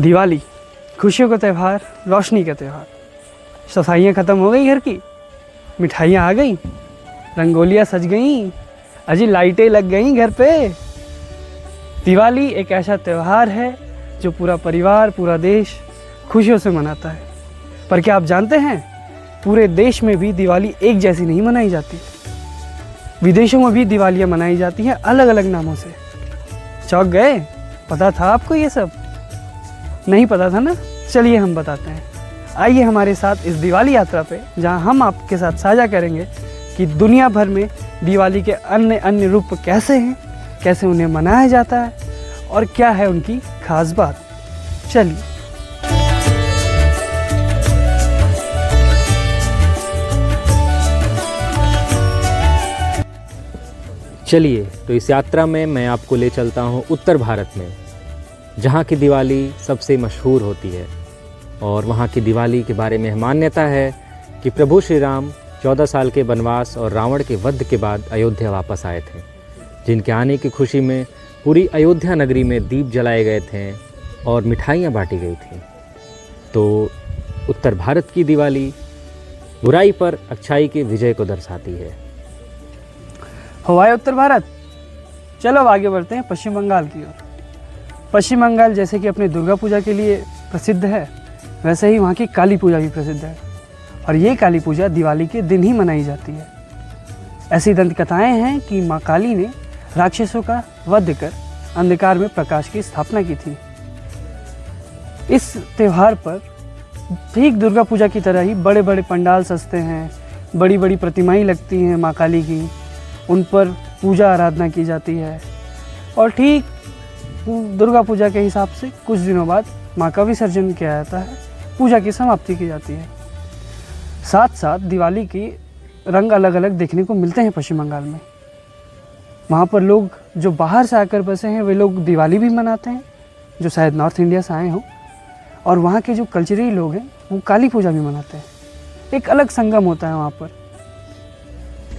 दिवाली, खुशियों का त्यौहार, रोशनी का त्यौहार। सफाइयाँ ख़त्म हो गई घर की, मिठाइयाँ आ गई, रंगोलियाँ सज गईं, अजी लाइटें लग गईं घर पे। दिवाली एक ऐसा त्यौहार है जो पूरा परिवार, पूरा देश खुशियों से मनाता है। पर क्या आप जानते हैं, पूरे देश में भी दिवाली एक जैसी नहीं मनाई जाती। विदेशों में भी दिवालियाँ मनाई जाती हैं अलग अलग नामों से। चौंक गए? पता था आपको ये सब? नहीं पता था ना? चलिए हम बताते हैं। आइए हमारे साथ इस दिवाली यात्रा पे, जहां हम आपके साथ साझा करेंगे कि दुनिया भर में दिवाली के अन्य अन्य रूप कैसे हैं, कैसे उन्हें मनाया जाता है और क्या है उनकी खास बात। चलिए। चलिए तो इस यात्रा में मैं आपको ले चलता हूँ उत्तर भारत में, जहाँ की दिवाली सबसे मशहूर होती है। और वहाँ की दिवाली के बारे में मान्यता है कि प्रभु श्री राम 14 साल के वनवास और रावण के वध के बाद अयोध्या वापस आए थे, जिनके आने की खुशी में पूरी अयोध्या नगरी में दीप जलाए गए थे और मिठाइयाँ बांटी गई थी। तो उत्तर भारत की दिवाली बुराई पर अच्छाई की विजय को दर्शाती है। हवाई उत्तर भारत। चलो अब आगे बढ़ते हैं पश्चिम बंगाल की ओर। पश्चिम बंगाल जैसे कि अपने दुर्गा पूजा के लिए प्रसिद्ध है, वैसे ही वहाँ की काली पूजा भी प्रसिद्ध है। और ये काली पूजा दिवाली के दिन ही मनाई जाती है। ऐसी दंत कथाएँ हैं कि माँ काली ने राक्षसों का वध कर अंधकार में प्रकाश की स्थापना की थी। इस त्यौहार पर ठीक दुर्गा पूजा की तरह ही बड़े बड़े पंडाल सजते हैं, बड़ी बड़ी प्रतिमाएं लगती हैं माँ काली की, उन पर पूजा आराधना की जाती है। और ठीक दुर्गा पूजा के हिसाब से कुछ दिनों बाद माँ का विसर्जन किया जाता है, पूजा की समाप्ति की जाती है। साथ साथ दिवाली की रंग अलग अलग देखने को मिलते हैं पश्चिम बंगाल में। वहाँ पर लोग जो बाहर से आकर बसे हैं वे लोग दिवाली भी मनाते हैं, जो शायद नॉर्थ इंडिया से आए हों। और वहाँ के जो कल्चरली लोग हैं वो काली पूजा भी मनाते हैं। एक अलग संगम होता है वहाँ पर।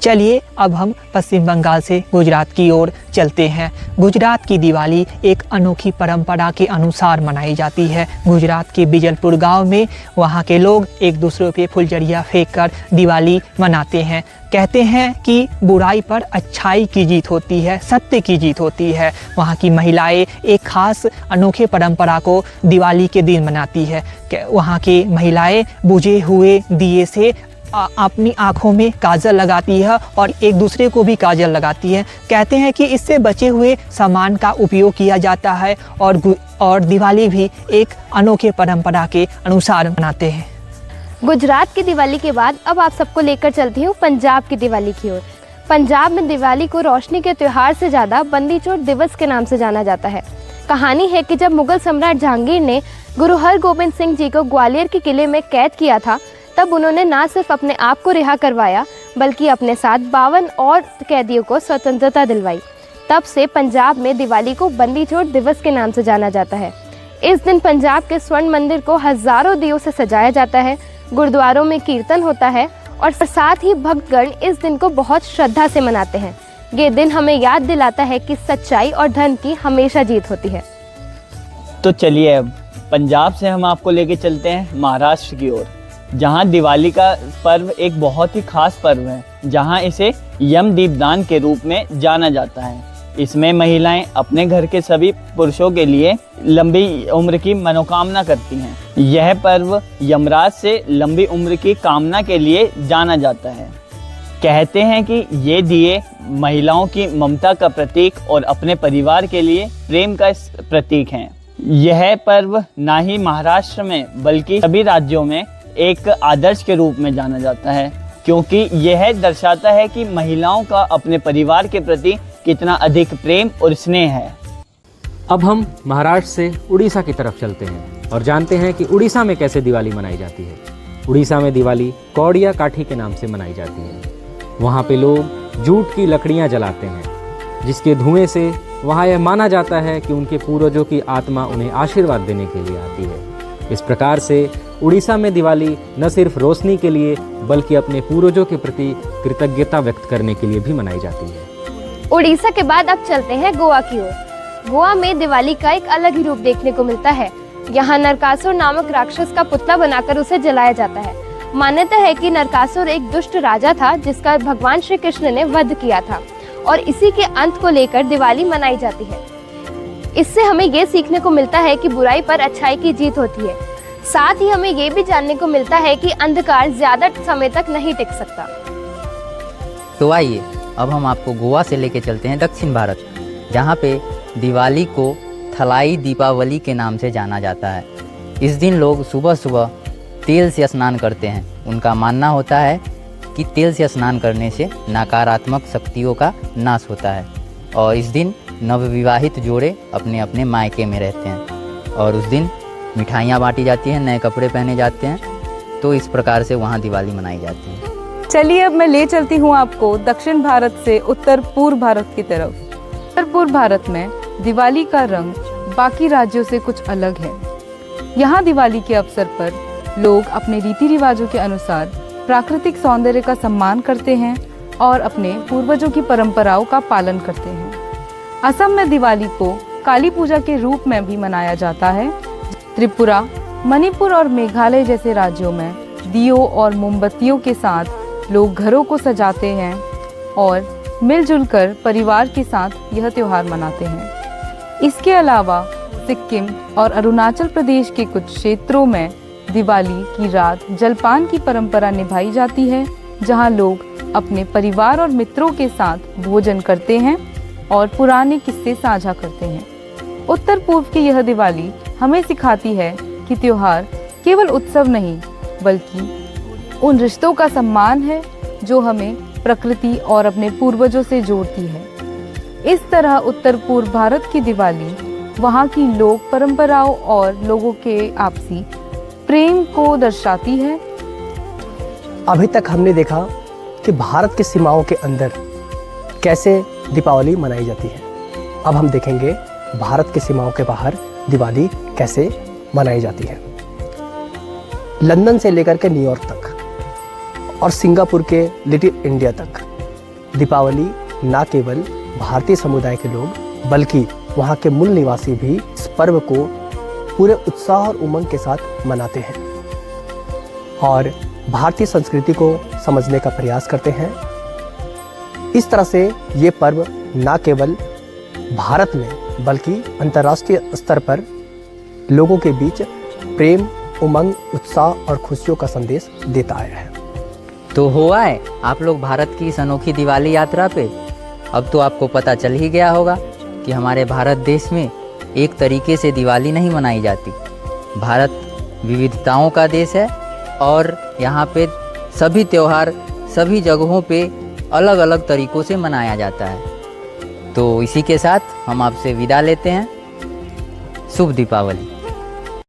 चलिए अब हम पश्चिम बंगाल से गुजरात की ओर चलते हैं। गुजरात की दिवाली एक अनोखी परंपरा के अनुसार मनाई जाती है। गुजरात के बिजलपुर गांव में वहां के लोग एक दूसरे पे फुलझड़ियाँ फेंककर दिवाली मनाते हैं। कहते हैं कि बुराई पर अच्छाई की जीत होती है, सत्य की जीत होती है। वहाँ की महिलाएं एक खास अनोखे परंपरा को दिवाली के दिन मनाती है। वहाँ की महिलाएं बुझे हुए दिए से अपनी आँखों में काजल लगाती है और एक दूसरे को भी काजल लगाती है। कहते हैं कि इससे बचे हुए सामान का उपयोग किया जाता है और दिवाली भी एक अनोखे परंपरा के अनुसार मनाते हैं। गुजरात की दिवाली के बाद अब आप सबको लेकर चलती हूँ पंजाब की दिवाली की ओर। पंजाब में दिवाली को रोशनी के त्यौहार से ज़्यादा बंदी चोर दिवस के नाम से जाना जाता है। कहानी है कि जब मुगल सम्राट जहांगीर ने गुरु हरगोबिंद सिंह जी को ग्वालियर के किले में कैद किया था, तब उन्होंने न सिर्फ अपने आप को रिहा करवाया बल्कि अपने साथ 52 और कैदियों को स्वतंत्रता दिलवाई। तब से पंजाब में दिवाली को बंदी छोड़ दिवस के नाम से जाना जाता है। इस दिन पंजाब के स्वर्ण मंदिर को हजारों दियों से सजाया जाता है, गुरुद्वारों में कीर्तन होता है और साथ ही भक्तगण इस दिन को बहुत श्रद्धा से मनाते हैं। ये दिन हमें याद दिलाता है कि सच्चाई और धर्म की हमेशा जीत होती है। तो चलिए अब पंजाब से हम आपको लेके चलते हैं महाराष्ट्र की ओर, जहां दिवाली का पर्व एक बहुत ही खास पर्व है, जहां इसे यम दीपदान के रूप में जाना जाता है। इसमें महिलाएं अपने घर के सभी पुरुषों के लिए लंबी उम्र की मनोकामना करती हैं। यह पर्व यमराज से लंबी उम्र की कामना के लिए जाना जाता है। कहते हैं कि ये दिए महिलाओं की ममता का प्रतीक और अपने परिवार के लिए प्रेम का प्रतीक हैं। यह पर्व ना ही महाराष्ट्र में बल्कि सभी राज्यों में एक आदर्श के रूप में जाना जाता है, क्योंकि यह दर्शाता है कि महिलाओं का अपने परिवार के प्रति कितना अधिक प्रेम और स्नेह है। अब हम महाराष्ट्र से उड़ीसा की तरफ चलते हैं और जानते हैं कि उड़ीसा में कैसे दिवाली मनाई जाती है। उड़ीसा में दिवाली कौड़िया काठी के नाम से मनाई जाती है। वहाँ पे लोग जूट की लकड़ियाँ जलाते हैं, जिसके धुएं से वहाँ यह माना जाता है कि उनके पूर्वजों की आत्मा उन्हें आशीर्वाद देने के लिए आती है। इस प्रकार से उड़ीसा में दिवाली न सिर्फ रोशनी के लिए बल्कि अपने पूर्वजों के प्रति कृतज्ञता व्यक्त करने के लिए भी मनाई जाती है। उड़ीसा के बाद अब चलते हैं गोवा की ओर। गोवा में दिवाली का एक अलग ही रूप देखने को मिलता है। यहाँ नरकासुर नामक राक्षस का पुतला बनाकर उसे जलाया जाता है। मान्यता है कि नरकासुर एक दुष्ट राजा था जिसका भगवान श्री कृष्ण ने वध किया था और इसी के अंत को लेकर दिवाली मनाई जाती है। इससे हमें ये सीखने को मिलता है कि बुराई पर अच्छाई की जीत होती है। साथ ही हमें ये भी जानने को मिलता है कि अंधकार ज्यादा समय तक नहीं टिक सकता। तो आइए अब हम आपको गोवा से लेके चलते हैं दक्षिण भारत, जहाँ पे दिवाली को थलाई दीपावली के नाम से जाना जाता है। इस दिन लोग सुबह सुबह तेल से स्नान करते हैं। उनका मानना होता है कि तेल से स्नान करने से नकारात्मक शक्तियों का नाश होता है और इस दिन नवविवाहित जोड़े अपने अपने मायके में रहते हैं और उस दिन मिठाइयाँ बांटी जाती हैं, नए कपड़े पहने जाते हैं। तो इस प्रकार से वहाँ दिवाली मनाई जाती है। चलिए अब मैं ले चलती हूँ आपको दक्षिण भारत से उत्तर पूर्व भारत की तरफ। उत्तर पूर्व भारत में दिवाली का रंग बाकी राज्यों से कुछ अलग है। यहाँ दिवाली के अवसर पर लोग अपने रीति रिवाजों के अनुसार प्राकृतिक सौंदर्य का सम्मान करते हैं और अपने पूर्वजों की परंपराओं का पालन करते हैं। असम में दिवाली को काली पूजा के रूप में भी मनाया जाता है। त्रिपुरा, मणिपुर और मेघालय जैसे राज्यों में दियों और मोमबत्तियों के साथ लोग घरों को सजाते हैं और मिलजुल कर परिवार के साथ यह त्योहार मनाते हैं। इसके अलावा सिक्किम और अरुणाचल प्रदेश के कुछ क्षेत्रों में दिवाली की रात जलपान की परंपरा निभाई जाती है, जहां लोग अपने परिवार और मित्रों के साथ भोजन करते हैं और पुराने किस्से साझा करते हैं। उत्तर पूर्व की यह दिवाली हमें सिखाती है कि त्योहार केवल उत्सव नहीं बल्कि उन रिश्तों का सम्मान है जो हमें प्रकृति और अपने पूर्वजों से जोड़ती है। इस तरह उत्तर पूर्व भारत की दिवाली वहाँ की लोक परंपराओं और लोगों के आपसी प्रेम को दर्शाती है। अभी तक हमने देखा कि भारत की सीमाओं के अंदर कैसे दीपावली मनाई जाती है। अब हम देखेंगे भारत की सीमाओं के बाहर दिवाली कैसे मनाई जाती है। लंदन से लेकर के न्यूयॉर्क तक और सिंगापुर के लिटिल इंडिया तक दीपावली न केवल भारतीय समुदाय के लोग बल्कि वहाँ के मूल निवासी भी इस पर्व को पूरे उत्साह और उमंग के साथ मनाते हैं और भारतीय संस्कृति को समझने का प्रयास करते हैं। इस तरह से ये पर्व न केवल भारत में बल्कि अंतर्राष्ट्रीय स्तर पर लोगों के बीच प्रेम, उमंग, उत्साह और खुशियों का संदेश देता आया है। तो हुआ है आप लोग भारत की इस अनोखी दिवाली यात्रा पे। अब तो आपको पता चल ही गया होगा कि हमारे भारत देश में एक तरीके से दिवाली नहीं मनाई जाती। भारत विविधताओं का देश है और यहाँ पे सभी त्यौहार सभी जगहों पे अलग अलग तरीक़ों से मनाया जाता है। तो इसी के साथ हम आपसे विदा लेते हैं। शुभ दीपावली।